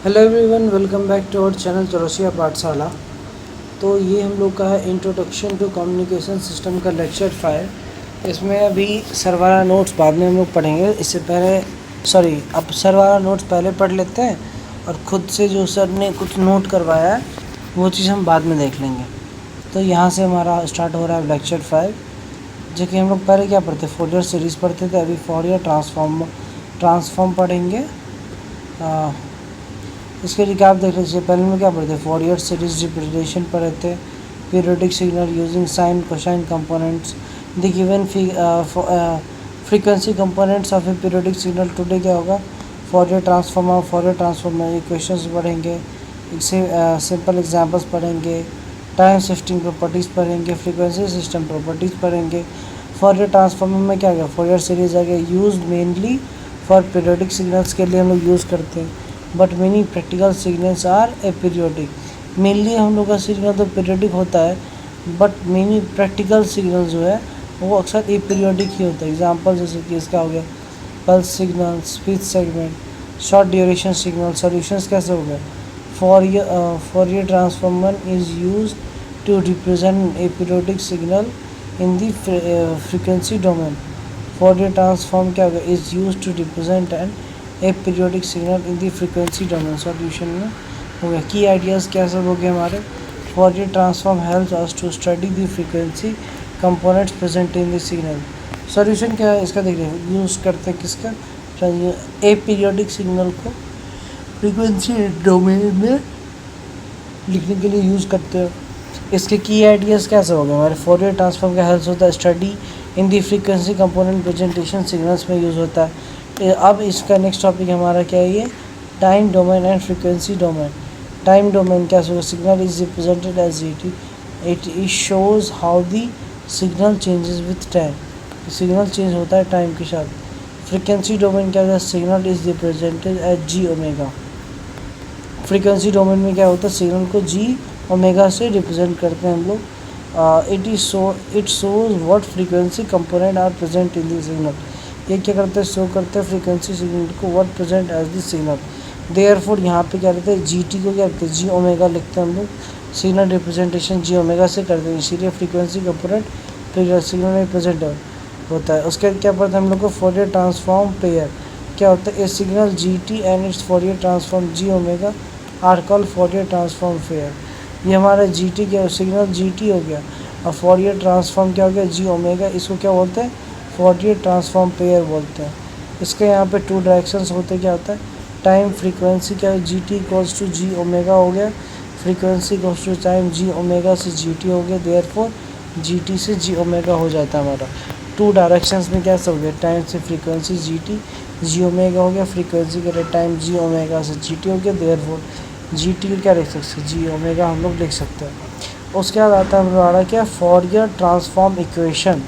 Hello everyone, welcome back to our channel Chaurasia Pathshala. तो ये हम लोग का है इंट्रोडक्शन टू कम्युनिकेशन सिस्टम का लेक्चर 5। इसमें अभी सर वाला नोट्स बाद में हम लोग पढ़ेंगे। इससे पहले अब सर वाला नोट्स पहले पढ़ लेते हैं और ख़ुद से जो सर ने कुछ नोट करवाया है वो चीज़ हम बाद में देख लेंगे। तो यहाँ से हमारा स्टार्ट हो रहा है लेक्चर 5, जो कि हम लोग पहले क्या पढ़ते, फोरियर सीरीज़ पढ़ते थे। अभी फोरियर ट्रांसफॉर्म पढ़ेंगे। इसके रिकाप देख लीजिए। पहले में क्या पढ़ते, फोरियर सीरीज रिप्रेजेंटेशन पढ़े थे, periodic signal using sine cosine components, the given frequency components of a periodic signal. Today क्या होगा, फोरियर ट्रांसफॉर्म में इक्वेशंस पढ़ेंगे, इससे सिंपल एग्जांपल्स पढ़ेंगे, टाइम शिफ्टिंग प्रॉपर्टीज़ पढ़ेंगे, फ्रीक्वेंसी सिस्टम प्रॉपर्टीज़ पढ़ेंगे। फोरियर ट्रांसफॉर्म में क्या गया, फोरियर सीरीज आ गया, use mainly for periodic signals के लिए हम लोग यूज़ करते हैं, but many practical signals are aperiodic. मेनली हम लोग का सिग्नल तो पीरियोडिक होता है, बट मेनी प्रैक्टिकल सिग्नल जो है वो अक्सर एपीरियोडिक ही होता है। एग्जांपल जैसे कि इसका हो गया pulse signal, speech segment, short duration signal. Solutions कैसे हो गए, Fourier transformer is use to represent aperiodic signal in the frequency domain. Fourier transform क्या होगा, is use to represent an a periodic signal in the frequency domain. Solution में हो गया। की ideas क्या सब हो गए हमारे, Fourier transform helps us to study the frequency components present in the signal. Solution क्या है इसका, देखिए यूज़ करते हैं किसका, ए पीरियोडिक सिग्नल को फ्रीक्वेंसी डोमेन में लिखने के लिए यूज़ करते हैं। इसके की आइडियाज़ क्या सब हो गए हमारे, फोरियर ट्रांसफॉर्म का हेल्प होता है study in the frequency component presentation signals में यूज़ होता है। अब इसका नेक्स्ट टॉपिक हमारा क्या है, ये time domain and frequency domain. Time domain क्या होगा, signal is represented as it shows how the signal changes with time. Signal change होता है टाइम के साथ। फ्रीक्वेंसी डोमेन क्या होता है, signal is represented as G omega. Frequency domain में क्या होता है, सिग्नल को जी ओमेगा से रिप्रेजेंट करते हैं हम लोग। It shows what frequency component are present in the signal. ये क्या करते हैं, शो करते हैं फ्रीक्वेंसी सिग्नल को what present as the signal. Therefore यहाँ पे क्या रहता है, जी टी को क्या करते हैं, जी ओमेगा लिखते हैं हम लोग। सिग्नल रिप्रेजेंटेशन जी ओमेगा से करते हैं, इसीलिए फ्रीक्वेंसी कंपोनेंट सिग्नल रिप्रेजेंट होता है। उसके बाद क्या पढ़ते हैं हम लोग को, फोरियर ट्रांसफॉर्म पेयर क्या होता है, a signal ji t and its Fourier transform g omega are called Fourier transform pair. ये हमारा जी टी क्या, सिग्नल जी टी हो गया, और फोरियर ट्रांसफॉर्म क्या हो गया, जी ओमेगा। इसको क्या बोलते हैं, फोरियर ट्रांसफॉर्म पेयर बोलते हैं। इसके यहाँ पे टू डायरेक्शंस होते, क्या होता है, टाइम फ्रीक्वेंसी क्या है, G T equals to G omega हो गया, frequency equals to time G omega से जी टी हो गया, देयरफॉर जी टी से जी ओमेगा हो जाता है हमारा। टू डायरेक्शंस में क्या सब हो गया, टाइम से frequency G T G omega हो गया, फ्रीक्वेंसी के टाइम जी ओमेगा से जी टी हो गया, देयरफॉर जी टी क्या लिख सकते हैं, जी ओमेगा हम लोग लिख सकते हैं। उसके बाद आता है हमारा क्या, फोरियर ट्रांसफॉर्म इक्वेशन।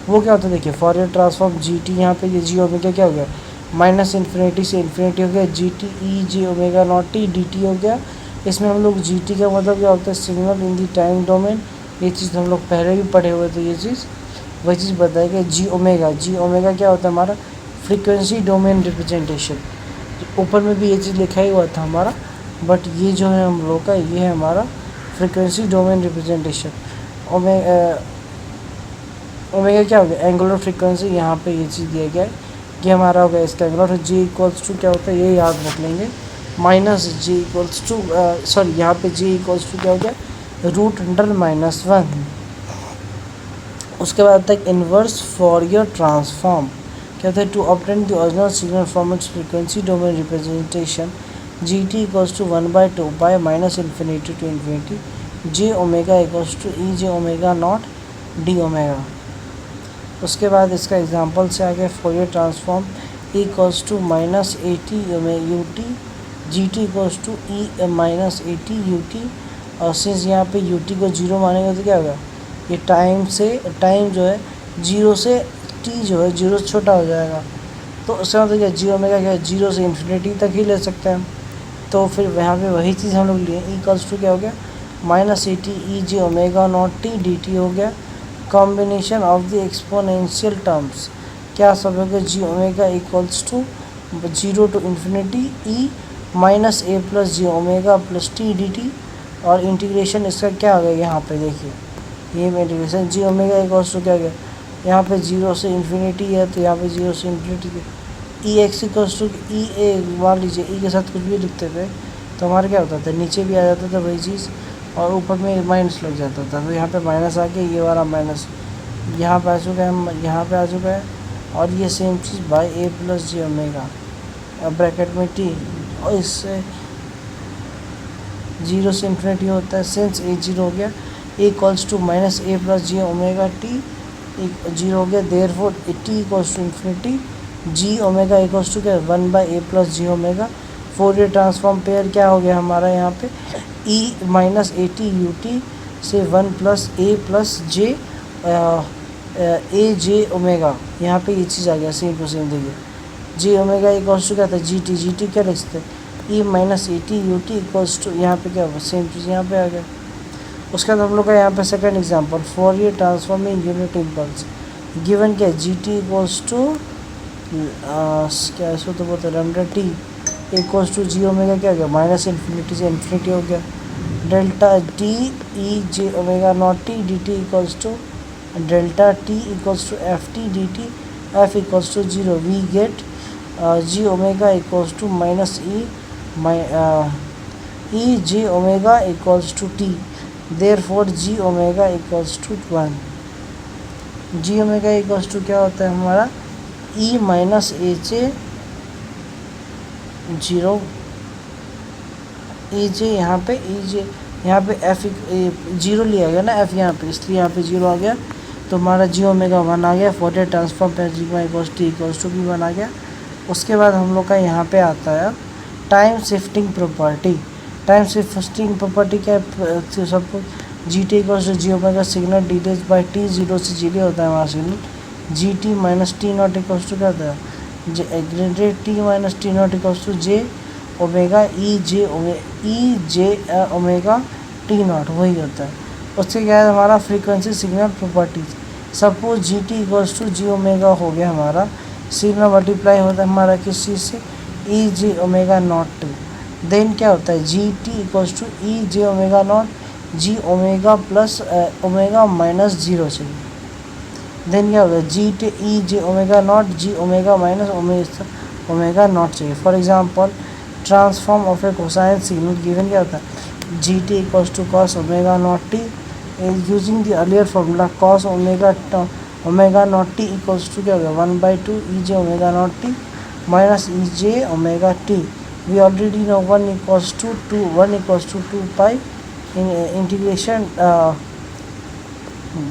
वो क्या होता है, देखिए फोरियर ट्रांसफॉर्म जी टी, यहाँ पे ये जी ओमेगा क्या हो गया, माइनस इन्फिनिटी से इन्फिनिटी हो गया, जी t E J omega not T D t हो गया। इसमें हम लोग जी टी का मतलब क्या होता है, signal in the time domain. ये चीज़ हम लोग पहले भी पढ़े हुए थे, ये चीज़ वही चीज़ बताएगा। जी ओमेगा क्या होता है हमारा, फ्रीक्वेंसी डोमेन रिप्रेजेंटेशन। ऊपर में भी ये चीज़ लिखा ही हुआ था हमारा, बट ये जो है हम लोग का, ये है हमारा फ्रीक्वेंसी डोमेन रिप्रेजेंटेशन। ओमेगा क्या हो गया, एंगुलर फ्रीक्वेंसी। यहाँ पे ये चीज़ दिया गया है, ये हमारा हो गया इसका एंगुलर। जी इक्वल्स टू क्या होता है, ये याद रख लेंगे, माइनस जी इक्वल्स टू यहाँ पे जी इक्वल्स टू क्या हो गया, √100-1। उसके बाद तक इन्वर्स फोरियर ट्रांसफॉर्म क्या होता है, to obtain the original signal from its frequency domain representation G T equals to 1/2 by minus infinity to infinity J omega equals to E J omega naught D omega. उसके बाद इसका example से आगे, Fourier transform E equals to minus A T U T G T equals to E minus A T U T. और since यहाँ पे U T को zero मानेंगे तो क्या होगा, ये टाइम जो है जीरो से टी जो है जीरो से छोटा हो जाएगा। तो उसका मतलब क्या, जी ओमेगा क्या है, जीरो से इन्फिनिटी तक ही ले सकते हैं हम। तो फिर यहाँ पे वही चीज़ हम लोग लिए, ई इक्वल्स टू क्या हो गया, minus A t E J omega not T D t हो गया। Combination of the exponential terms क्या सब होगा, g omega equals to 0 to infinity e minus a plus ji omega plus t D t, और integration इसका क्या आ गया यहाँ पे देखिए, ये में integration g omega equals to क्या गया, यहाँ पे 0 से इन्फिनिटी है तो यहाँ पे 0 से infinity e x equals to e a, मान लीजिए ई के साथ कुछ भी लिखते थे तो हमारा क्या होता था, नीचे भी आ जाता था वही चीज़ और ऊपर में माइनस लग जाता था, तो यहाँ पे माइनस आ गया, ये वाला माइनस यहाँ पे आ चुका है, हम यहाँ पे आ चुका है, और ये सेम चीज़ by A plus ji omega bracket में टी, और इससे 0 से इन्फिनिटी होता है, सिंस ए 0 हो गया, a equals to minus a plus ji omega t 0 हो गया, therefore t equals to infinity, g omega equals to क्या 1 by A plus ji omega. Fourier transform pair क्या हो गया हमारा यहाँ पे, e minus A T U t से 1 प्लस जे ए जे ओमेगा, यहाँ पे ये चीज़ आ गया सेम टू सेम, देखिए जी ओमेगा इक्वल्स टू क्या था जी टी क्या लिख सकते हैं, e minus A T U t equals to, यहाँ पे क्या होगा सेम चीज़ यहाँ पे आ गया। उसके बाद हम लोग का यहाँ पे second example, Fourier transform in unit impulse, given क्या जी टी इक्वल्स टू क्या इसको तो बोलते हैं lambda T equals to G omega क्या हो गया, माइनस इन्फिनिटी से इन्फिनिटी हो गया, delta T E J omega not T D T equals to delta T equals to F T D T F equals to 0, we get G omega equals to minus E J omega equals to T, therefore G omega equals to 1। G omega equals to क्या होता है हमारा, ई minus ए जे 0 ई जे, यहाँ पे ई जे यहाँ पे F 0 लिया गया ना एफ यहाँ पे, इसलिए यहाँ पे 0 आ गया, तो हमारा जी ओमेगा 1 आ गया, फोरियर ट्रांसफॉर्म पे G equals T equals to भी 1 आ गया। उसके बाद हम लोग का यहाँ पे आता है time shifting property. Time shifting property क्या है, सबको G T equals to G omega signal delays by T 0 से 0 होता है हमारा signal, ji T minus T naught equals to क्या होता है, graded T minus T naught equals to J omega E J omega T naught, वही होता है। उससे क्या है हमारा frequency signal properties, suppose G T equals to G omega हो गया हमारा, सिग्नल मल्टीप्लाई होता है हमारा किस चीज़ से, e J omega not to, then क्या होता है G T equals to E J omega not g omega plus omega minus 0 से, देन क्या होता है जी t E J omega not g omega minus omega not चाहिए। For example transform of a cosine signal given क्या होता है, G T equals to cos omega not t, using the earlier formula cos omega not t equals to क्या होगा 1/2 e J omega not t minus E J omega t, we already know 1 equals to 2 pi integration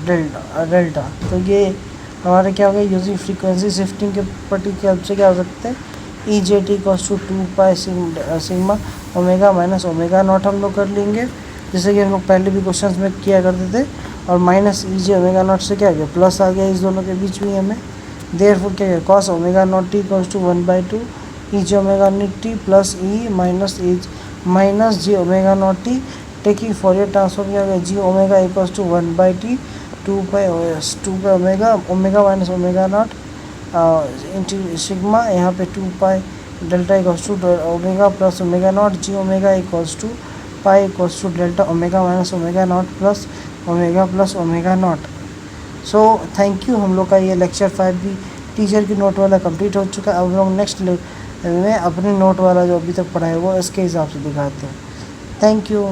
delta. तो ये हमारे क्या हो गया, using frequency shifting के property के हेल्प से क्या हो सकते हैं, e j t equals to 2 pi sigma omega minus omega not हम लोग कर लेंगे, जैसे कि हम लोग पहले भी क्वेश्चंस में किया करते थे, और minus E J omega not से क्या आ गया प्लस आ गया इस दोनों के बीच में हमें, देयरफॉर क्या गया cos omega not t equals to 1/2 e J omega not t plus e minus j omega not t, taking Fourier transform क्या गया g omega equals to 1/t 2 pi omega minus omega not into sigma, यहाँ पे 2 pi delta equals to omega plus omega not g omega equals to pi equals to delta omega minus omega not plus omega not. So thank you, हम लोग का ये lecture 5 भी teacher की note वाला complete हो चुका है। अब हम लोग नेक्स्ट में अपने नोट वाला जो अभी तक पढ़ा है वो इसके हिसाब से दिखाते हैं। Thank you.